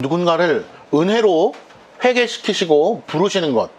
누군가를 은혜로 회개시키시고 부르시는 것,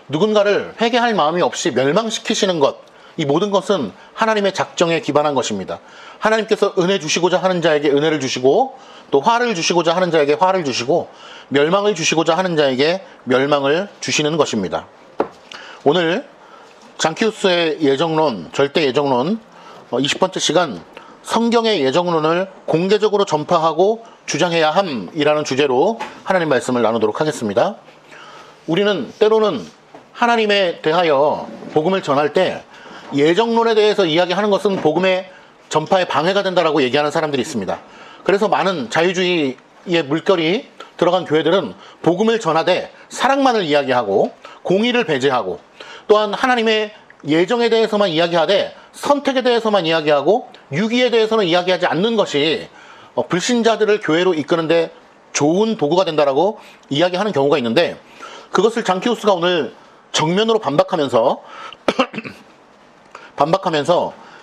누군가를 회개할 마음이 없이 멸망시키시는 것, 이 모든 것은 하나님의 작정에 기반한 것입니다. 하나님께서 은혜 주시고자 하는 자에게 은혜를 주시고, 또 화를 주시고자 하는 자에게 화를 주시고, 멸망을 주시고자 하는 자에게 멸망을 주시는 것입니다. 오늘 장키우스의 예정론, 절대 예정론 20번째 시간, 성경의 예정론을 공개적으로 전파하고 주장해야 함이라는 주제로 하나님 말씀을 나누도록 하겠습니다. 우리는 때로는 하나님에 대하여 복음을 전할 때 예정론에 대해서 이야기하는 것은 복음의 전파에 방해가 된다라고 얘기하는 사람들이 있습니다. 그래서 많은 자유주의의 물결이 들어간 교회들은 복음을 전하되 사랑만을 이야기하고 공의를 배제하고, 또한 하나님의 예정에 대해서만 이야기하되 선택에 대해서만 이야기하고 유기에 대해서는 이야기하지 않는 것이 불신자들을 교회로 이끄는데 좋은 도구가 된다라고 이야기하는 경우가 있는데, 그것을 장키우스가 오늘 정면으로 반박하면서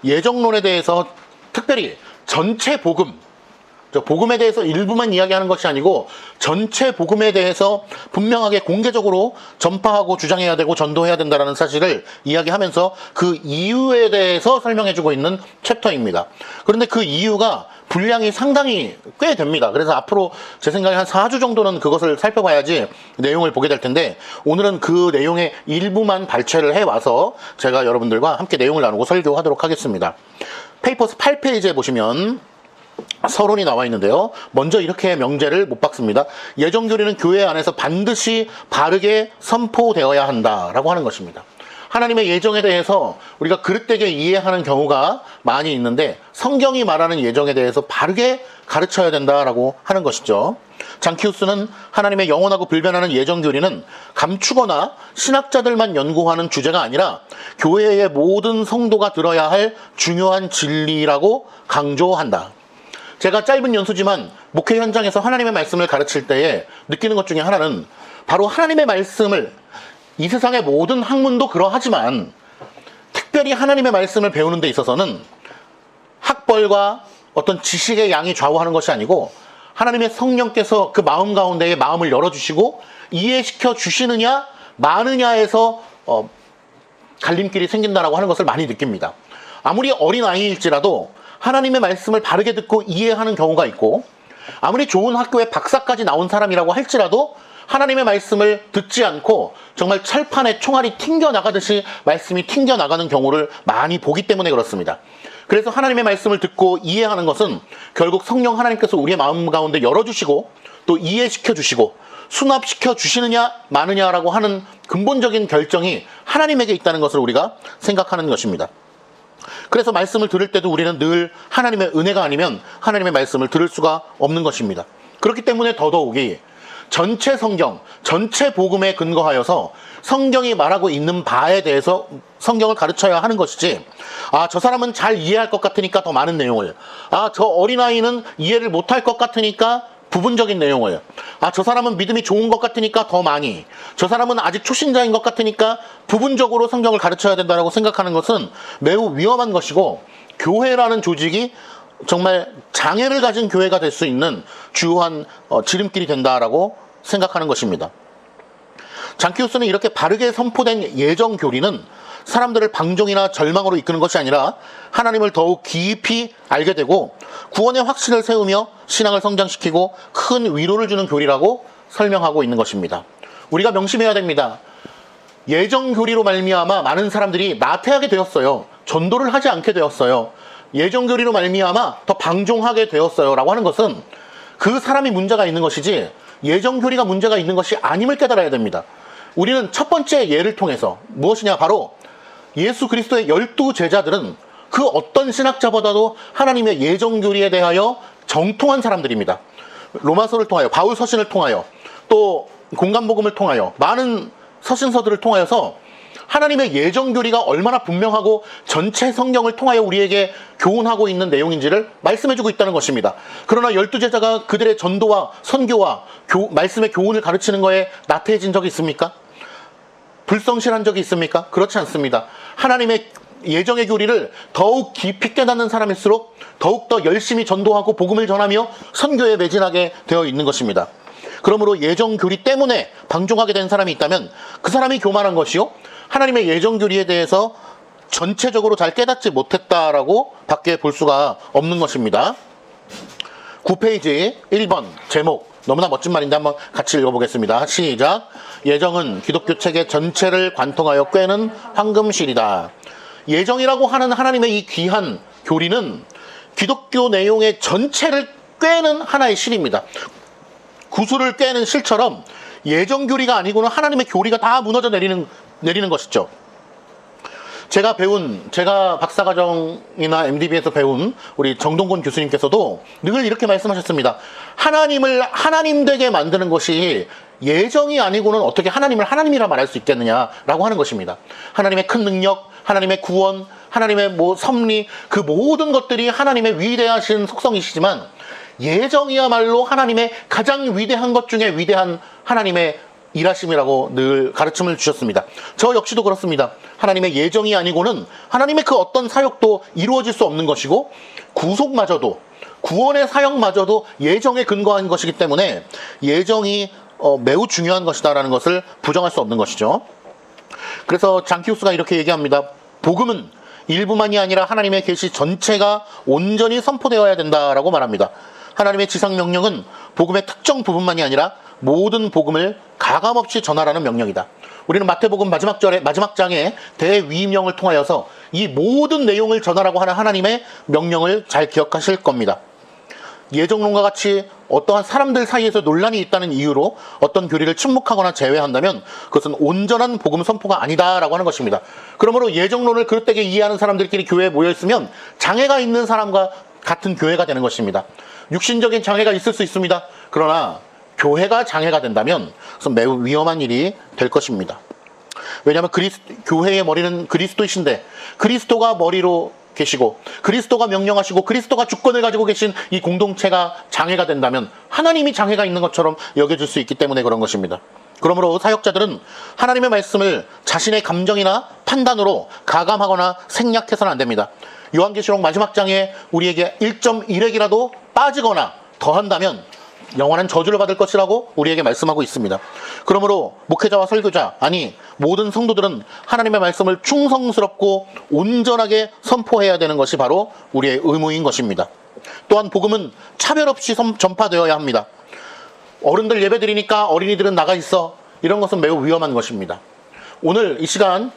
예정론에 대해서 특별히 전체 복음에 대해서 일부만 이야기하는 것이 아니고 전체 복음에 대해서 분명하게 공개적으로 전파하고 주장해야 되고 전도해야 된다는 사실을 이야기하면서 그 이유에 대해서 설명해주고 있는 챕터입니다. 그런데 그 이유가 분량이 상당히 꽤 됩니다. 그래서 앞으로 제 생각에 한 4주 정도는 그것을 살펴봐야지 내용을 보게 될 텐데, 오늘은 그 내용의 일부만 발췌를 해와서 제가 여러분들과 함께 내용을 나누고 설교하도록 하겠습니다. 페이퍼스 8페이지에 보시면 서론이 나와 있는데요. 먼저 이렇게 명제를 못 박습니다. 예정교리는 교회 안에서 반드시 바르게 선포되어야 한다라고 하는 것입니다. 하나님의 예정에 대해서 우리가 그릇되게 이해하는 경우가 많이 있는데, 성경이 말하는 예정에 대해서 바르게 가르쳐야 된다라고 하는 것이죠. 장키우스는 하나님의 영원하고 불변하는 예정교리는 감추거나 신학자들만 연구하는 주제가 아니라 교회의 모든 성도가 들어야 할 중요한 진리라고 강조한다. 제가 짧은 연수지만 목회 현장에서 하나님의 말씀을 가르칠 때에 느끼는 것 중에 하나는 바로 하나님의 말씀을, 이 세상의 모든 학문도 그러하지만 특별히 하나님의 말씀을 배우는 데 있어서는 학벌과 어떤 지식의 양이 좌우하는 것이 아니고 하나님의 성령께서 그 마음 가운데에 마음을 열어주시고 이해시켜 주시느냐 마느냐에서 갈림길이 생긴다라고 하는 것을 많이 느낍니다. 아무리 어린아이일지라도 하나님의 말씀을 바르게 듣고 이해하는 경우가 있고, 아무리 좋은 학교에 박사까지 나온 사람이라고 할지라도 하나님의 말씀을 듣지 않고 정말 철판에 총알이 튕겨나가듯이 말씀이 튕겨나가는 경우를 많이 보기 때문에 그렇습니다. 그래서 하나님의 말씀을 듣고 이해하는 것은 결국 성령 하나님께서 우리의 마음 가운데 열어주시고 또 이해시켜 주시고 수납시켜 주시느냐 마느냐라고 하는 근본적인 결정이 하나님에게 있다는 것을 우리가 생각하는 것입니다. 그래서 말씀을 들을 때도 우리는 늘 하나님의 은혜가 아니면 하나님의 말씀을 들을 수가 없는 것입니다. 그렇기 때문에 더더욱이 전체 성경, 전체 복음에 근거하여서 성경이 말하고 있는 바에 대해서 성경을 가르쳐야 하는 것이지, 저 사람은 잘 이해할 것 같으니까 더 많은 내용을, 저 어린아이는 이해를 못할 것 같으니까 부분적인 내용을, 저 사람은 믿음이 좋은 것 같으니까 더 많이, 저 사람은 아직 초신자인 것 같으니까 부분적으로 성경을 가르쳐야 된다고 생각하는 것은 매우 위험한 것이고, 교회라는 조직이 정말 장애를 가진 교회가 될 수 있는 주요한 지름길이 된다라고 생각하는 것입니다. 장키우스는 이렇게 바르게 선포된 예정 교리는 사람들을 방종이나 절망으로 이끄는 것이 아니라 하나님을 더욱 깊이 알게 되고 구원의 확신을 세우며 신앙을 성장시키고 큰 위로를 주는 교리라고 설명하고 있는 것입니다. 우리가 명심해야 됩니다. 예정 교리로 말미암아 많은 사람들이 나태하게 되었어요. 전도를 하지 않게 되었어요. 예정 교리로 말미암아 더 방종하게 되었어요 라고 하는 것은 그 사람이 문제가 있는 것이지 예정 교리가 문제가 있는 것이 아님을 깨달아야 됩니다. 우리는 첫 번째 예를 통해서 무엇이냐, 바로 예수 그리스도의 12 제자들은 그 어떤 신학자보다도 하나님의 예정 교리에 대하여 정통한 사람들입니다. 로마서를 통하여, 바울 서신을 통하여, 또 공간복음을 통하여, 많은 서신서들을 통하여서 하나님의 예정 교리가 얼마나 분명하고 전체 성경을 통하여 우리에게 교훈하고 있는 내용인지를 말씀해주고 있다는 것입니다. 그러나 12 제자가 그들의 전도와 선교와 말씀의 교훈을 가르치는 거에 나태해진 적이 있습니까? 불성실한 적이 있습니까? 그렇지 않습니다. 하나님의 예정의 교리를 더욱 깊이 깨닫는 사람일수록 더욱더 열심히 전도하고 복음을 전하며 선교에 매진하게 되어 있는 것입니다. 그러므로 예정교리 때문에 방종하게 된 사람이 있다면 그 사람이 교만한 것이요, 하나님의 예정교리에 대해서 전체적으로 잘 깨닫지 못했다라고 밖에 볼 수가 없는 것입니다. 9페이지 1번 제목, 너무나 멋진 말인데 한번 같이 읽어보겠습니다. 시작. 예정은 기독교 체계 전체를 관통하여 꿰는 황금실이다. 예정이라고 하는 하나님의 이 귀한 교리는 기독교 내용의 전체를 꿰는 하나의 실입니다. 구슬을 꿰는 실처럼 예정교리가 아니고는 하나님의 교리가 다 무너져 내리는 것이죠. 제가 박사과정이나 MDB에서 배운 우리 정동건 교수님께서도 늘 이렇게 말씀하셨습니다. 하나님을 하나님 되게 만드는 것이 예정이 아니고는 어떻게 하나님을 하나님이라 말할 수 있겠느냐라고 하는 것입니다. 하나님의 큰 능력, 하나님의 구원, 하나님의 섭리, 그 모든 것들이 하나님의 위대하신 속성이시지만 예정이야말로 하나님의 가장 위대한 것 중에 위대한 하나님의 일하심이라고 늘 가르침을 주셨습니다. 저 역시도 그렇습니다. 하나님의 예정이 아니고는 하나님의 그 어떤 사역도 이루어질 수 없는 것이고, 구속마저도, 구원의 사역마저도 예정에 근거한 것이기 때문에 예정이 매우 중요한 것이다라는 것을 부정할 수 없는 것이죠. 그래서 장키우스가 이렇게 얘기합니다. 복음은 일부만이 아니라 하나님의 계시 전체가 온전히 선포되어야 된다라고 말합니다. 하나님의 지상명령은 복음의 특정 부분만이 아니라 모든 복음을 가감없이 전하라는 명령이다. 우리는 마태복음 마지막 장에 대위명을 통하여서 이 모든 내용을 전하라고 하는 하나님의 명령을 잘 기억하실 겁니다. 예정론과 같이 어떠한 사람들 사이에서 논란이 있다는 이유로 어떤 교리를 침묵하거나 제외한다면 그것은 온전한 복음 선포가 아니다라고 하는 것입니다. 그러므로 예정론을 그릇되게 이해하는 사람들끼리 교회에 모여있으면 장애가 있는 사람과 같은 교회가 되는 것입니다. 육신적인 장애가 있을 수 있습니다. 그러나 교회가 장애가 된다면 그것은 매우 위험한 일이 될 것입니다. 왜냐하면 교회의 머리는 그리스도이신데, 그리스도가 머리로 계시고 그리스도가 명령하시고 그리스도가 주권을 가지고 계신 이 공동체가 장애가 된다면 하나님이 장애가 있는 것처럼 여겨질 수 있기 때문에 그런 것입니다. 그러므로 사역자들은 하나님의 말씀을 자신의 감정이나 판단으로 가감하거나 생략해서는 안 됩니다. 요한계시록 마지막 장에 우리에게 1.1핵이라도 빠지거나 더한다면 영원한 저주를 받을 것이라고 우리에게 말씀하고 있습니다. 그러므로 목회자와 설교자, 아니 모든 성도들은 하나님의 말씀을 충성스럽고 온전하게 선포해야 되는 것이 바로 우리의 의무인 것입니다. 또한 복음은 차별 없이 전파되어야 합니다. 어른들 예배드리니까 어린이들은 나가 있어, 이런 것은 매우 위험한 것입니다. 오늘 이 시간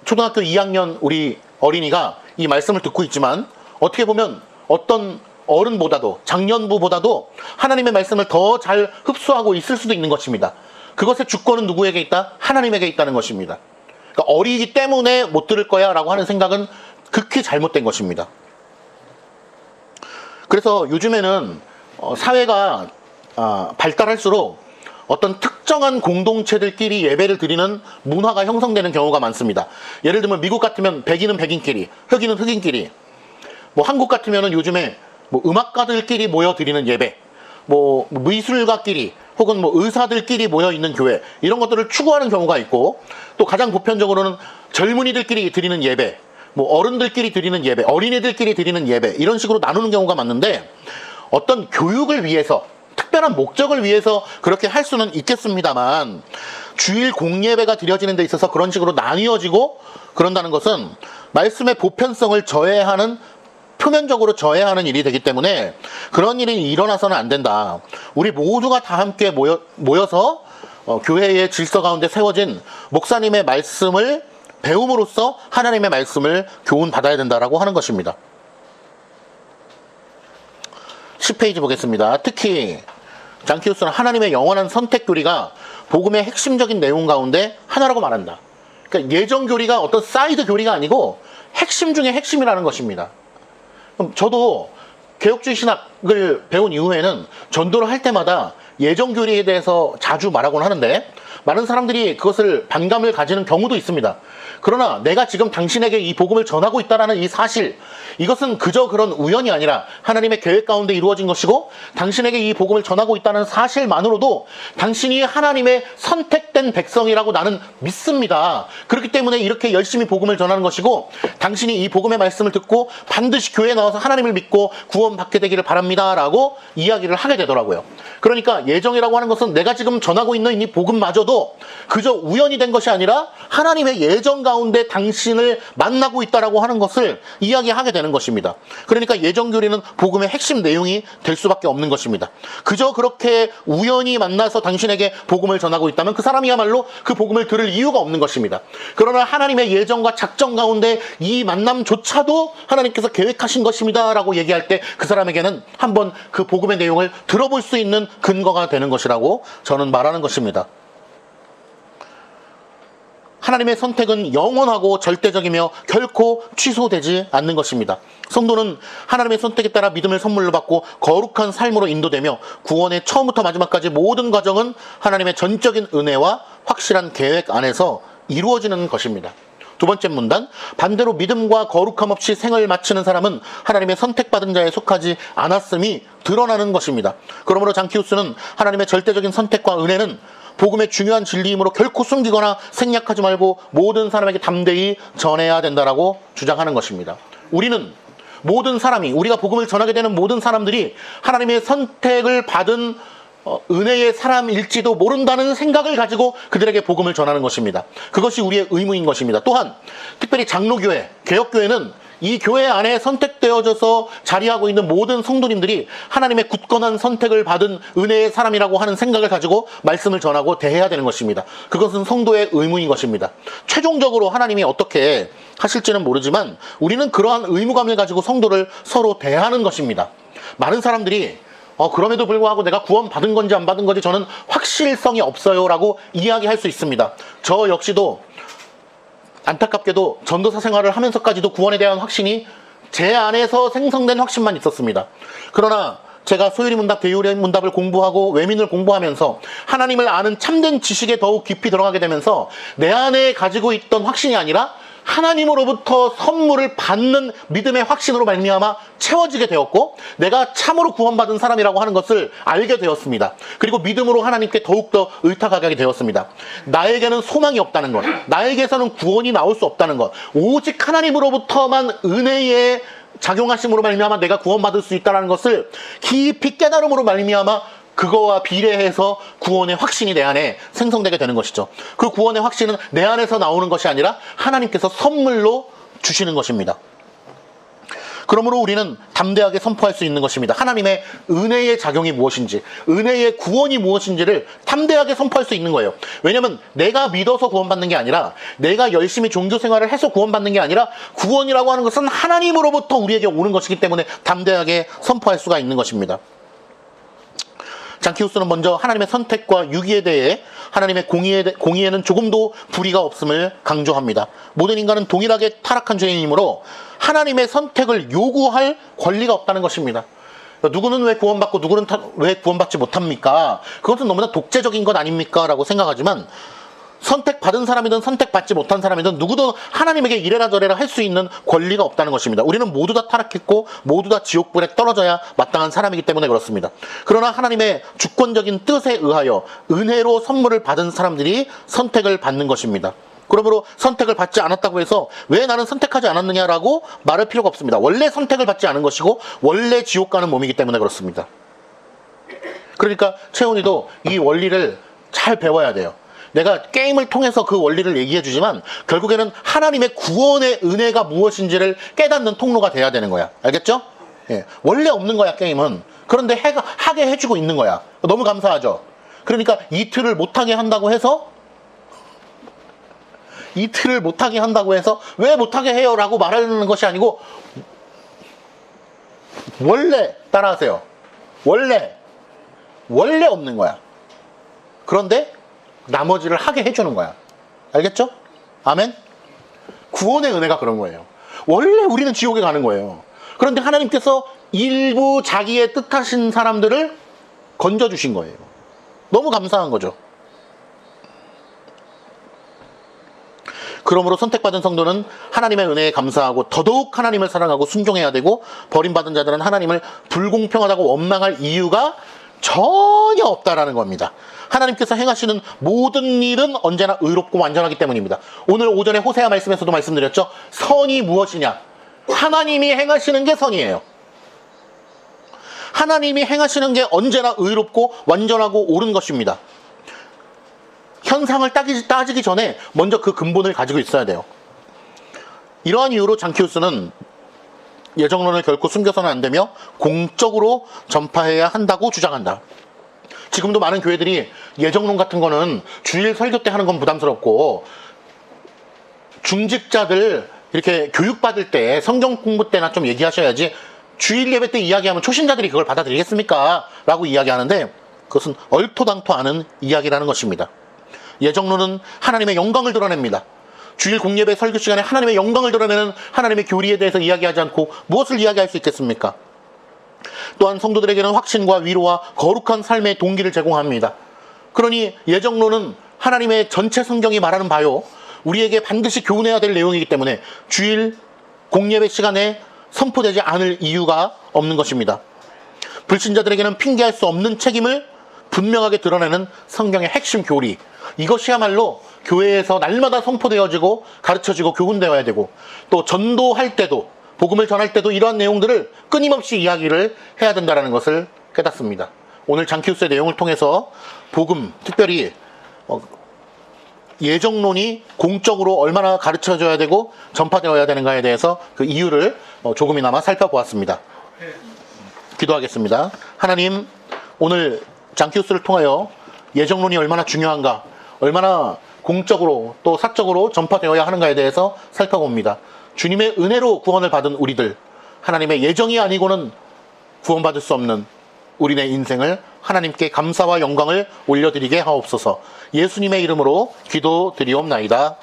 초등학교 2학년 우리 어린이가 이 말씀을 듣고 있지만 어떻게 보면 어떤 어른보다도, 장년부보다도 하나님의 말씀을 더 잘 흡수하고 있을 수도 있는 것입니다. 그것의 주권은 누구에게 있다? 하나님에게 있다는 것입니다. 그러니까 어리기 때문에 못 들을 거야 라고 하는 생각은 극히 잘못된 것입니다. 그래서 요즘에는 사회가 발달할수록 어떤 특정한 공동체들끼리 예배를 드리는 문화가 형성되는 경우가 많습니다. 예를 들면 미국 같으면 백인은 백인끼리, 흑인은 흑인끼리, 한국 같으면 요즘에 음악가들끼리 모여 드리는 예배, 미술가끼리 혹은 의사들끼리 모여 있는 교회, 이런 것들을 추구하는 경우가 있고, 또 가장 보편적으로는 젊은이들끼리 드리는 예배, 어른들끼리 드리는 예배, 어린이들끼리 드리는 예배, 이런 식으로 나누는 경우가 많은데, 어떤 교육을 위해서, 특별한 목적을 위해서 그렇게 할 수는 있겠습니다만, 주일 공예배가 드려지는 데 있어서 그런 식으로 나뉘어지고 그런다는 것은 말씀의 보편성을 표면적으로 저해하는 일이 되기 때문에 그런 일이 일어나서는 안 된다. 우리 모두가 다 함께 모여서 교회의 질서 가운데 세워진 목사님의 말씀을 배움으로써 하나님의 말씀을 교훈받아야 된다라고 하는 것입니다. 10페이지 보겠습니다. 특히 장키우스는 하나님의 영원한 선택 교리가 복음의 핵심적인 내용 가운데 하나라고 말한다. 그러니까 예정 교리가 어떤 사이드 교리가 아니고 핵심 중에 핵심이라는 것입니다. 저도 개혁주의 신학을 배운 이후에는 전도를 할 때마다 예정교리에 대해서 자주 말하곤 하는데, 많은 사람들이 그것을 반감을 가지는 경우도 있습니다. 그러나 내가 지금 당신에게 이 복음을 전하고 있다는 이 사실, 이것은 그저 그런 우연이 아니라 하나님의 계획 가운데 이루어진 것이고, 당신에게 이 복음을 전하고 있다는 사실만으로도 당신이 하나님의 선택된 백성이라고 나는 믿습니다. 그렇기 때문에 이렇게 열심히 복음을 전하는 것이고, 당신이 이 복음의 말씀을 듣고 반드시 교회에 나와서 하나님을 믿고 구원받게 되기를 바랍니다 라고 이야기를 하게 되더라고요. 그러니까 예정이라고 하는 것은 내가 지금 전하고 있는 이 복음마저도 그저 우연이 된 것이 아니라 하나님의 예정 가운데 당신을 만나고 있다라고 하는 것을 이야기하게 되는 것입니다. 그러니까 예정교리는 복음의 핵심 내용이 될 수밖에 없는 것입니다. 그저 그렇게 우연히 만나서 당신에게 복음을 전하고 있다면 그 사람이야말로 그 복음을 들을 이유가 없는 것입니다. 그러나 하나님의 예정과 작정 가운데 이 만남조차도 하나님께서 계획하신 것입니다 라고 얘기할 때 그 사람에게는 한번 그 복음의 내용을 들어볼 수 있는 근거가 되는 것이라고 저는 말하는 것입니다. 하나님의 선택은 영원하고 절대적이며 결코 취소되지 않는 것입니다. 성도는 하나님의 선택에 따라 믿음을 선물로 받고 거룩한 삶으로 인도되며 구원의 처음부터 마지막까지 모든 과정은 하나님의 전적인 은혜와 확실한 계획 안에서 이루어지는 것입니다. 두 번째 문단, 반대로 믿음과 거룩함 없이 생을 마치는 사람은 하나님의 선택받은 자에 속하지 않았음이 드러나는 것입니다. 그러므로 장키우스는 하나님의 절대적인 선택과 은혜는 복음의 중요한 진리이므로 결코 숨기거나 생략하지 말고 모든 사람에게 담대히 전해야 된다라고 주장하는 것입니다. 우리는 모든 사람이, 우리가 복음을 전하게 되는 모든 사람들이 하나님의 선택을 받은 은혜의 사람일지도 모른다는 생각을 가지고 그들에게 복음을 전하는 것입니다. 그것이 우리의 의무인 것입니다. 또한 특별히 장로교회, 개혁교회는 이 교회 안에 선택되어져서 자리하고 있는 모든 성도님들이 하나님의 굳건한 선택을 받은 은혜의 사람이라고 하는 생각을 가지고 말씀을 전하고 대해야 되는 것입니다. 그것은 성도의 의무인 것입니다. 최종적으로 하나님이 어떻게 하실지는 모르지만 우리는 그러한 의무감을 가지고 성도를 서로 대하는 것입니다. 많은 사람들이 그럼에도 불구하고 내가 구원 받은 건지 안 받은 건지 저는 확실성이 없어요 라고 이야기할 수 있습니다. 저 역시도 안타깝게도 전도사 생활을 하면서까지도 구원에 대한 확신이 제 안에서 생성된 확신만 있었습니다. 그러나 제가 소유리 문답, 개유리 문답을 공부하고 외민을 공부하면서 하나님을 아는 참된 지식에 더욱 깊이 들어가게 되면서 내 안에 가지고 있던 확신이 아니라 하나님으로부터 선물을 받는 믿음의 확신으로 말미암아 채워지게 되었고 내가 참으로 구원받은 사람이라고 하는 것을 알게 되었습니다. 그리고 믿음으로 하나님께 더욱더 의탁하게 되었습니다. 나에게는 소망이 없다는 것, 나에게서는 구원이 나올 수 없다는 것, 오직 하나님으로부터만 은혜의 작용하심으로 말미암아 내가 구원받을 수 있다는 것을 깊이 깨달음으로 말미암아 그거와 비례해서 구원의 확신이 내 안에 생성되게 되는 것이죠. 그 구원의 확신은 내 안에서 나오는 것이 아니라 하나님께서 선물로 주시는 것입니다. 그러므로 우리는 담대하게 선포할 수 있는 것입니다. 하나님의 은혜의 작용이 무엇인지, 은혜의 구원이 무엇인지를 담대하게 선포할 수 있는 거예요. 왜냐하면 내가 믿어서 구원받는 게 아니라, 내가 열심히 종교생활을 해서 구원받는 게 아니라, 구원이라고 하는 것은 하나님으로부터 우리에게 오는 것이기 때문에 담대하게 선포할 수가 있는 것입니다. 장키우스는 먼저 하나님의 선택과 유기에 대해 하나님의 공의에는 조금도 불의가 없음을 강조합니다. 모든 인간은 동일하게 타락한 죄인이므로 하나님의 선택을 요구할 권리가 없다는 것입니다. 누구는 왜 구원받고 누구는 왜 구원받지 못합니까? 그것은 너무나 독재적인 것 아닙니까? 라고 생각하지만 선택받은 사람이든 선택받지 못한 사람이든 누구도 하나님에게 이래라 저래라 할 수 있는 권리가 없다는 것입니다. 우리는 모두 다 타락했고 모두 다 지옥불에 떨어져야 마땅한 사람이기 때문에 그렇습니다. 그러나 하나님의 주권적인 뜻에 의하여 은혜로 선물을 받은 사람들이 선택을 받는 것입니다. 그러므로 선택을 받지 않았다고 해서 왜 나는 선택하지 않았느냐라고 말할 필요가 없습니다. 원래 선택을 받지 않은 것이고 원래 지옥 가는 몸이기 때문에 그렇습니다. 그러니까 채훈이도 이 원리를 잘 배워야 돼요. 내가 게임을 통해서 그 원리를 얘기해 주지만 결국에는 하나님의 구원의 은혜가 무엇인지를 깨닫는 통로가 돼야 되는 거야. 알겠죠? 예. 원래 없는 거야, 게임은. 그런데 하게 해주고 있는 거야. 너무 감사하죠? 그러니까 이틀을 못하게 한다고 해서 왜 못하게 해요? 라고 말하는 것이 아니고 원래 따라하세요. 원래 없는 거야. 그런데 나머지를 하게 해주는 거야. 알겠죠? 아멘? 구원의 은혜가 그런 거예요. 원래 우리는 지옥에 가는 거예요. 그런데 하나님께서 일부 자기의 뜻하신 사람들을 건져주신 거예요. 너무 감사한 거죠. 그러므로 선택받은 성도는 하나님의 은혜에 감사하고 더더욱 하나님을 사랑하고 순종해야 되고, 버림받은 자들은 하나님을 불공평하다고 원망할 이유가 전혀 없다라는 겁니다. 하나님께서 행하시는 모든 일은 언제나 의롭고 완전하기 때문입니다. 오늘 오전에 호세아 말씀에서도 말씀드렸죠. 선이 무엇이냐? 하나님이 행하시는 게 선이에요. 하나님이 행하시는 게 언제나 의롭고 완전하고 옳은 것입니다. 현상을 따지기 전에 먼저 그 근본을 가지고 있어야 돼요. 이러한 이유로 장키우스는 예정론을 결코 숨겨서는 안 되며 공적으로 전파해야 한다고 주장한다. 지금도 많은 교회들이 예정론 같은 거는 주일 설교 때 하는 건 부담스럽고, 중직자들 이렇게 교육받을 때, 성경 공부 때나 좀 얘기하셔야지 주일 예배 때 이야기하면 초신자들이 그걸 받아들이겠습니까? 라고 이야기하는데, 그것은 얼토당토 않은 이야기라는 것입니다. 예정론은 하나님의 영광을 드러냅니다. 주일 공예배 설교 시간에 하나님의 영광을 드러내는 하나님의 교리에 대해서 이야기하지 않고 무엇을 이야기할 수 있겠습니까? 또한 성도들에게는 확신과 위로와 거룩한 삶의 동기를 제공합니다. 그러니 예정론은 하나님의 전체 성경이 말하는 바요, 우리에게 반드시 교훈해야 될 내용이기 때문에 주일 공예배 시간에 선포되지 않을 이유가 없는 것입니다. 불신자들에게는 핑계할 수 없는 책임을 분명하게 드러내는 성경의 핵심 교리, 이것이야말로 교회에서 날마다 선포되어지고 가르쳐지고 교훈되어야 되고, 또 전도할 때도, 복음을 전할 때도 이러한 내용들을 끊임없이 이야기를 해야 된다는 것을 깨닫습니다. 오늘 장키우스의 내용을 통해서 복음, 특별히 예정론이 공적으로 얼마나 가르쳐져야 되고 전파되어야 되는가에 대해서 그 이유를 조금이나마 살펴보았습니다. 기도하겠습니다. 하나님, 오늘 장키우스를 통하여 예정론이 얼마나 중요한가, 얼마나 공적으로 또 사적으로 전파되어야 하는가에 대해서 살펴봅니다. 주님의 은혜로 구원을 받은 우리들, 하나님의 예정이 아니고는 구원받을 수 없는 우리네 인생을 하나님께 감사와 영광을 올려드리게 하옵소서. 예수님의 이름으로 기도드리옵나이다.